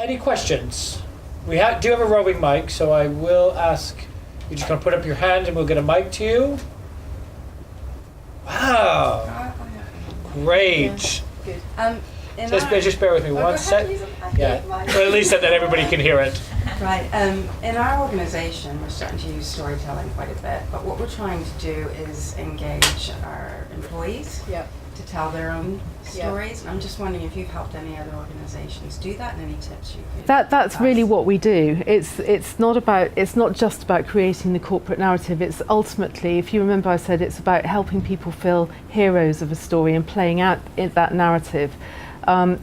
Any questions? We do have a roving mic, so I will ask, you're just going to put up your hand and we'll get a mic to you. Wow. Great. Good. Just bear with me one sec. Yeah, well, at least that everybody can hear it. Right. In our organisation, we're starting to use storytelling quite a bit, but what we're trying to do is engage our employees to tell their own stories. And I'm just wondering if you've helped any other organisations do that, and any tips you could. That's really what we do. It's not just about creating the corporate narrative. It's ultimately, if you remember, I said it's about helping people feel heroes of a story and playing out that narrative.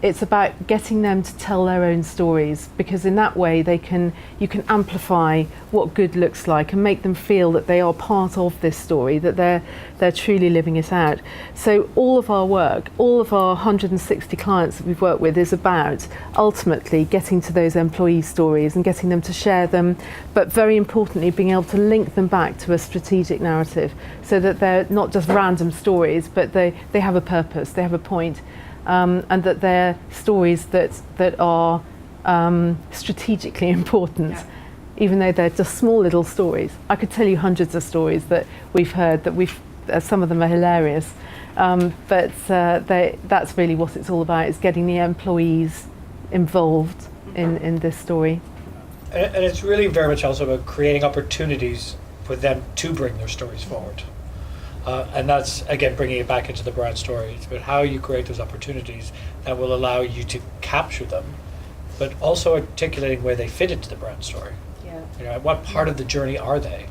It's about getting them to tell their own stories, because in that way you can amplify what good looks like and make them feel that they are part of this story, that they're truly living it out. So all of our work, all of our 160 clients that we've worked with, is about ultimately getting to those employee stories and getting them to share them, but very importantly being able to link them back to a strategic narrative, so that they're not just random stories, but they have a purpose, they have a point. And that they're stories that are strategically important, even though they're just small little stories. I could tell you hundreds of stories that we've heard, some of them are hilarious, but that's really what it's all about, is getting the employees involved in this story. And it's really very much also about creating opportunities for them to bring their stories forward. And that's, again, bringing it back into the brand story. It's about how you create those opportunities that will allow you to capture them, but also articulating where they fit into the brand story. Yeah. What part of the journey are they,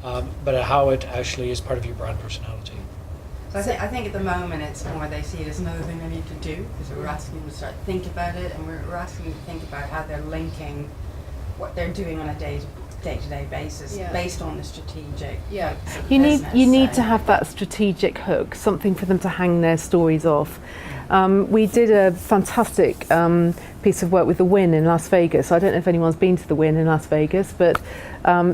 but how it actually is part of your brand personality. So I think at the moment it's more they see it as another thing they need to do, because we're asking them to start to think about it, and we're asking them to think about how they're linking what they're doing on a day-to-day basis based on the strategic you need to have that strategic hook, something for them to hang their stories off. We did a fantastic piece of work with the Wynn in Las Vegas. I don't know if anyone's been to the Wynn in Las Vegas, but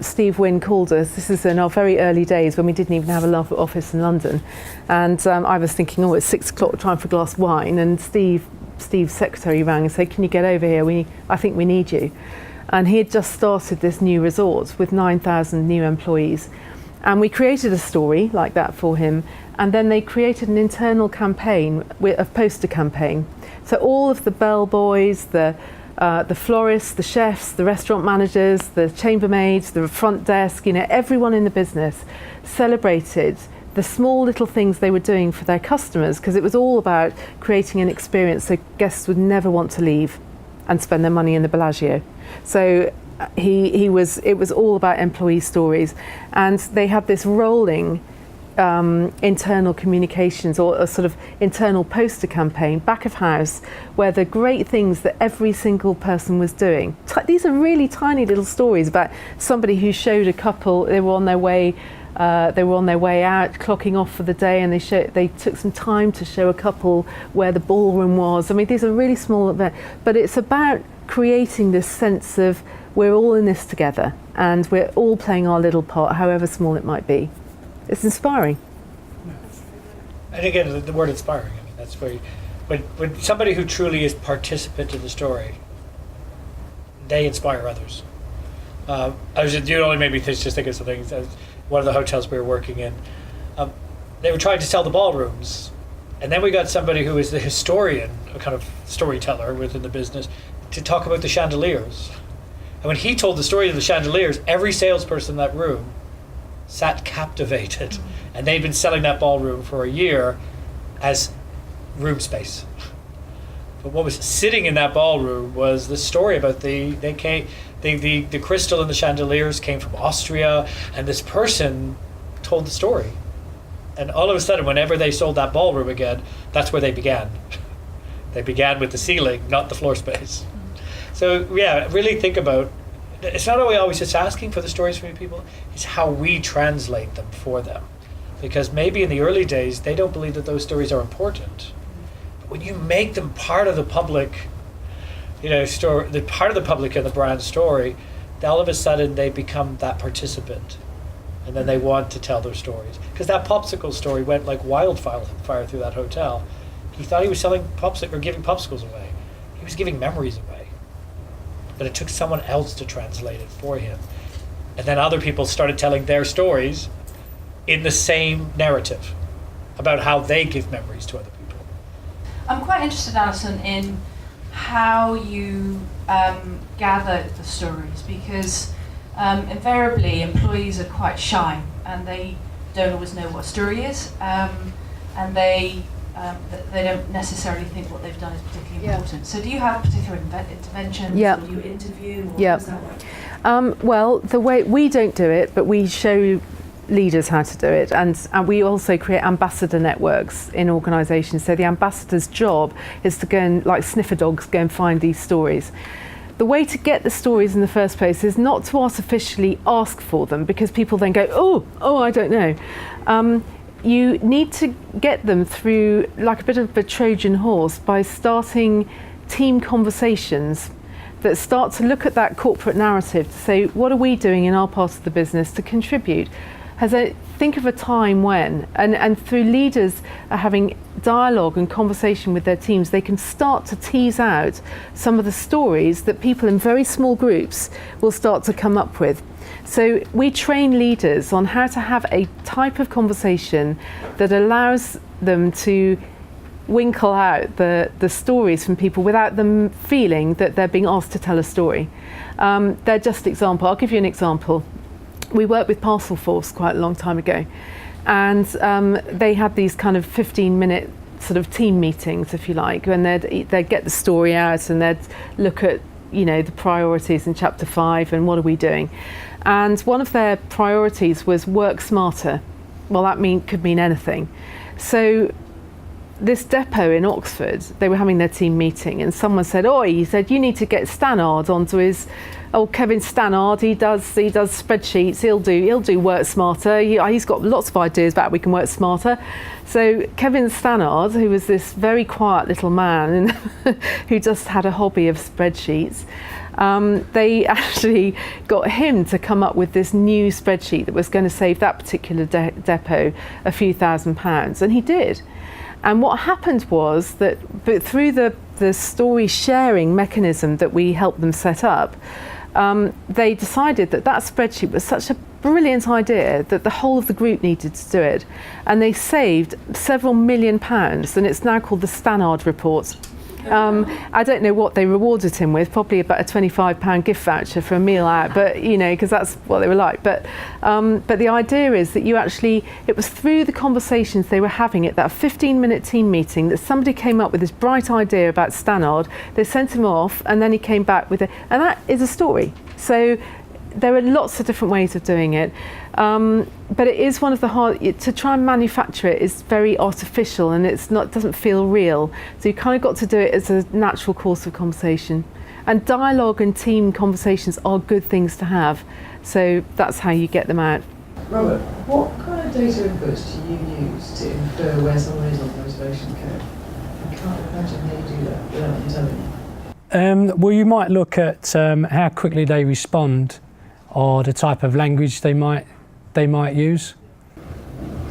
Steve Wynn called us. This is in our very early days when we didn't even have a love office in London, and I was thinking, it's 6 o'clock, time for a glass of wine, and Steve's secretary rang and said, can you get over here, I think we need you. And he had just started this new resort with 9,000 new employees. And we created a story like that for him. And then they created an internal campaign, a poster campaign. So all of the bellboys, the florists, the chefs, the restaurant managers, the chambermaids, the front desk, everyone in the business celebrated the small little things they were doing for their customers, because it was all about creating an experience so guests would never want to leave and spend their money in the Bellagio. So it was all about employee stories, and they had this rolling internal communications, or a sort of internal poster campaign back of house, where the great things that every single person was doing. These are really tiny little stories about somebody who showed a couple, they were on their way out, clocking off for the day, and they took some time to show a couple where the ballroom was. I mean, these are really small events, but it's about creating this sense of we're all in this together and we're all playing our little part, however small it might be. It's inspiring. And again, the word inspiring, that's very, when somebody who truly is participant in the story, they inspire others. You only made me just think of something. One of the hotels we were working in, they were trying to sell the ballrooms, and then we got somebody who is the historian, a kind of storyteller within the business, to talk about the chandeliers. And when he told the story of the chandeliers, every salesperson in that room sat captivated, and they'd been selling that ballroom for a year as room space. But what was sitting in that ballroom was the story about the crystal and the chandeliers came from Austria, and this person told the story. And all of a sudden, whenever they sold that ballroom again, that's where they began. They began with the ceiling, not the floor space. So really think about, it's not always just asking for the stories from people, it's how we translate them for them. Because maybe in the early days, they don't believe that those stories are important. But when you make them part of the public, the part of the public in the brand story, all of a sudden they become that participant. And then they want to tell their stories. Because that popsicle story went like wildfire through that hotel. He thought he was selling popsicles or giving popsicles away. He was giving memories away. but it took someone else to translate it for him. And then other people started telling their stories in the same narrative about how they give memories to other people. I'm quite interested, Alison, in how you gather the stories, because invariably employees are quite shy and they don't always know what a story is, and they don't necessarily think what they've done is particularly important. So do you have particular interventions, or do you interview, or how does that work? Well, the way we don't do it, but we show leaders how to do it, and we also create ambassador networks in organisations. So the ambassador's job is to go and, like sniffer dogs, go and find these stories. The way to get the stories in the first place is not to artificially ask for them, because people then go, oh, I don't know. You need to get them through like a bit of a Trojan horse by starting team conversations that start to look at that corporate narrative to say, what are we doing in our part of the business to contribute? Think of a time when, and through leaders are having dialogue and conversation with their teams, they can start to tease out some of the stories that people in very small groups will start to come up with. So we train leaders on how to have a type of conversation that allows them to winkle out the stories from people without them feeling that they're being asked to tell a story. They're just example. I'll give you an example. We worked with Parcel Force quite a long time ago, and they had these kind of 15-minute sort of team meetings, if you like, when they'd get the story out and they'd look at, the priorities in chapter 5 and what are we doing. And one of their priorities was work smarter. Well, that could mean anything. So this depot in Oxford, they were having their team meeting, and someone said, he said, you need to get Stannard onto his, Kevin Stannard, he does spreadsheets, he'll do work smarter, he's got lots of ideas about how we can work smarter. So Kevin Stannard, who was this very quiet little man who just had a hobby of spreadsheets, they actually got him to come up with this new spreadsheet that was going to save that particular depot a few £1,000s, and he did. And what happened was that through the story sharing mechanism that we helped them set up, they decided that spreadsheet was such a brilliant idea that the whole of the group needed to do it. And they saved several £1 million, and it's now called the Stannard Report. I don't know what they rewarded him with, probably about a £25 gift voucher for a meal out, but because that's what they were like. But the idea is that it was through the conversations they were having at that 15-minute team meeting that somebody came up with this bright idea about Stannard. They sent him off, and then he came back with it, and that is a story. So there are lots of different ways of doing it, but it is one of the hard. To try and manufacture it is very artificial, and doesn't feel real. So you kind of got to do it as a natural course of conversation. And dialogue and team conversations are good things to have. So that's how you get them out. Robert, what kind of data inputs do you use to infer where someone is on the motivation curve? I can't imagine how you do that without you telling me. Well, you might look at how quickly they respond, or the type of language they might use.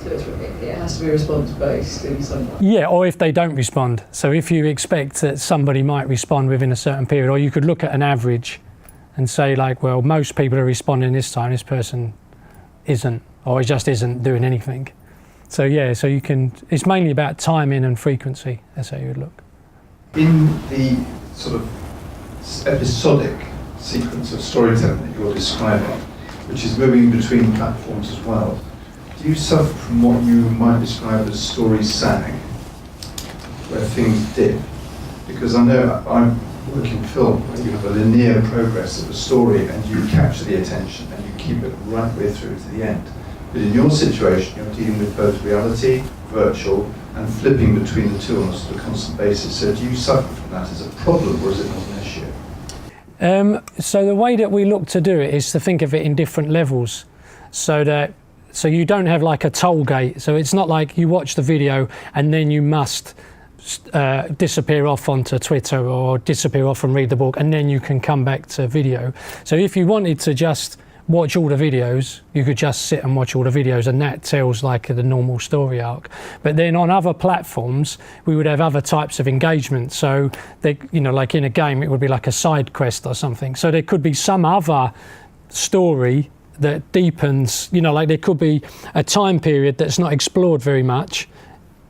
So it has to be response-based in some way? Yeah, or if they don't respond. So if you expect that somebody might respond within a certain period, or you could look at an average and say, like, well, most people are responding this time, this person isn't, or it just isn't doing anything. So you can, it's mainly about timing and frequency. That's how you would look. In the sort of episodic sequence of storytelling that you're describing, which is moving between platforms as well, do you suffer from what you might describe as story sag, where things dip? Because I know I'm working film where you have a linear progress of a story and you capture the attention and you keep it right way through to the end. But in your situation, you're dealing with both reality, virtual, and flipping between the two on a sort of constant basis. So do you suffer from that as a problem, or is it not an issue? So the way that we look to do it is to think of it in different levels, so you don't have like a toll gate. So it's not like you watch the video and then you must disappear off onto Twitter or disappear off and read the book and then you can come back to video. So if you wanted to just watch all the videos. You could just sit and watch all the videos, and that tells like the normal story arc. But then on other platforms, we would have other types of engagement. So they, you know, like in a game, it would be like a side quest or something. So there could be some other story that deepens, you know, like there could be a time period that's not explored very much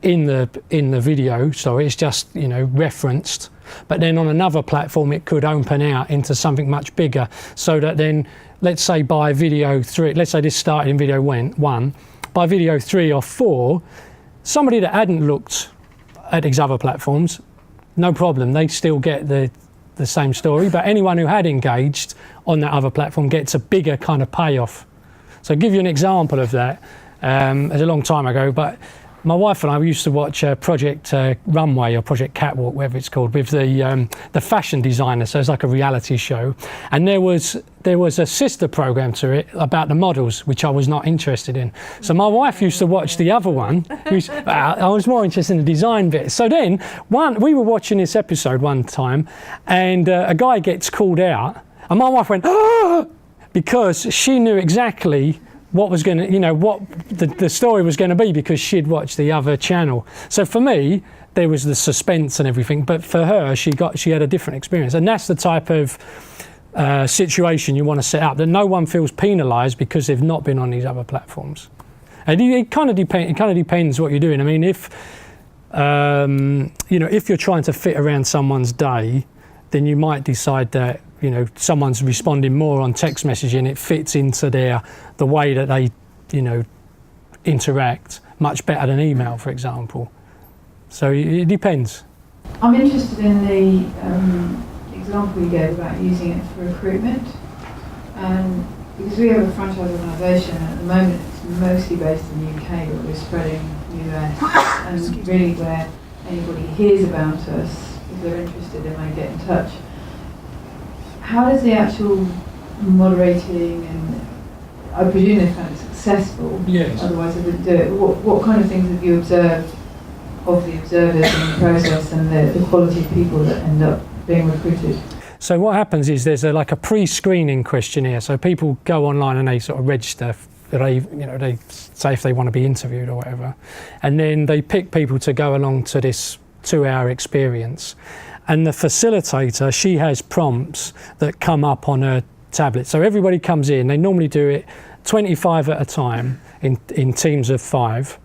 in the video, so it's just, you know, referenced. But then on another platform, it could open out into something much bigger, so that then, let's say by video 3, let's say this started in video 1, by video 3 or 4, somebody that hadn't looked at these other platforms, no problem, they still get the same story, but anyone who had engaged on that other platform gets a bigger kind of payoff. So I'll give you an example of that. It was a long time ago, but my wife and I, we used to watch Project Runway or Project Catwalk, whatever it's called, with the fashion designer. So it's like a reality show, and there was a sister program to it about the models, which I was not interested in. So my wife used to watch the other one. I was more interested in the design bit. So then we were watching this episode one time, and a guy gets called out, and my wife went, "Ah!" because she knew exactly what was going to, you know, what the story was going to be, because she'd watched the other channel. So for me, there was the suspense and everything, but for her, she had a different experience, and that's the type of situation you want to set up, that no one feels penalised because they've not been on these other platforms. And it kind of depends what you're doing. I mean, if you know, if you're trying to fit around someone's day, then you might decide that, you know, someone's responding more on text messaging, it fits into the way that they, you know, interact much better than email, for example. So it depends. I'm interested in the example you gave about using it for recruitment, because we have a franchise organisation, and at the moment it's mostly based in the UK, but we're spreading US, and really where anybody hears about us, if they're interested, they may get in touch. How does the actual moderating, and I presume they found it successful, Yes. Otherwise they wouldn't do it. What kind of things have you observed of the observers in the process, and the quality of people that end up being recruited? So what happens is there's like a pre-screening questionnaire. So people go online and they sort of register. They say if they want to be interviewed or whatever, and then they pick people to go along to this 2-hour experience. And the facilitator, she has prompts that come up on her tablet. So everybody comes in, they normally do it 25 at a time in teams of 5.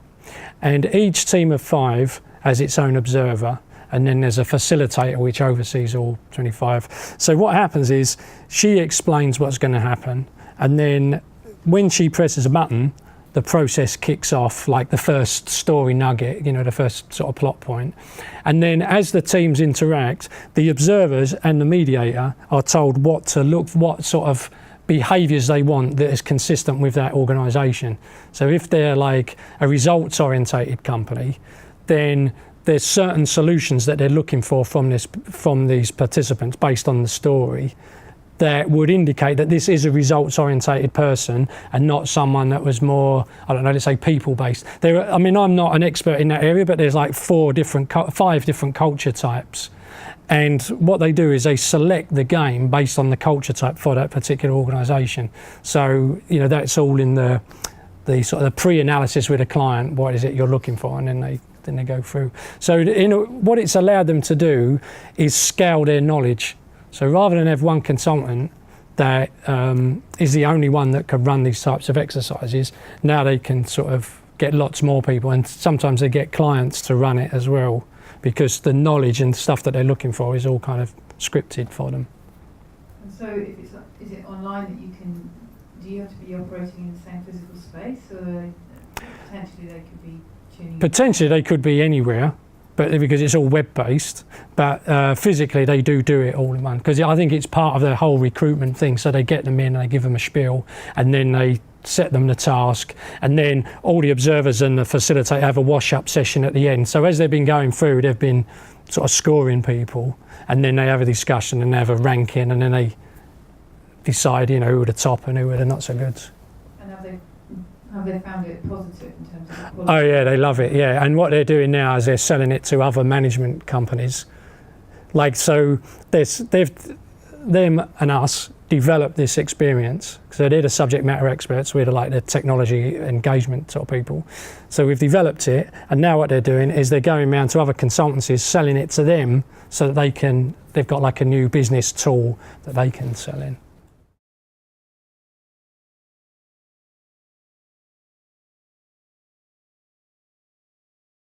And each team of 5 has its own observer. And then there's a facilitator which oversees all 25. So what happens is she explains what's going to happen. And then when she presses a button, the process kicks off, like the first story nugget, you know, the first sort of plot point. And then as the teams interact, the observers and the mediator are told what sort of behaviours they want that is consistent with that organisation. So if they're like a results orientated company, then there's certain solutions that they're looking for from these participants based on the story, that would indicate that this is a results-orientated person and not someone that was more, I don't know, let's say people-based. I mean, I'm not an expert in that area, but there's like 5 different culture types. And what they do is they select the game based on the culture type for that particular organisation. So, you know, that's all in the sort of the pre-analysis with a client, what is it you're looking for, and then they go through. So what it's allowed them to do is scale their knowledge. So rather than have one consultant that is the only one that can run these types of exercises, now they can sort of get lots more people, and sometimes they get clients to run it as well, because the knowledge and stuff that they're looking for is all kind of scripted for them. And so is it online that do you have to be operating in the same physical space, or potentially they could be tuning in? Potentially they could be anywhere, but because it's all web-based, but physically they do it all in one, because I think it's part of the whole recruitment thing. So they get them in and they give them a spiel, and then they set them the task, and then all the observers and the facilitator have a wash-up session at the end. So as they've been going through, they've been sort of scoring people, and then they have a discussion and they have a ranking, and then they decide, you know, who are the top and who are the not so good. And have they found it positive in terms of the quality? Oh yeah, they love it, yeah. And what they're doing now is they're selling it to other management companies. Like, so they've them and us developed this experience. So they're the subject matter experts, we're the technology engagement sort of people. So we've developed it, and now what they're doing is they're going around to other consultancies, selling it to them so that they've got like a new business tool that they can sell in.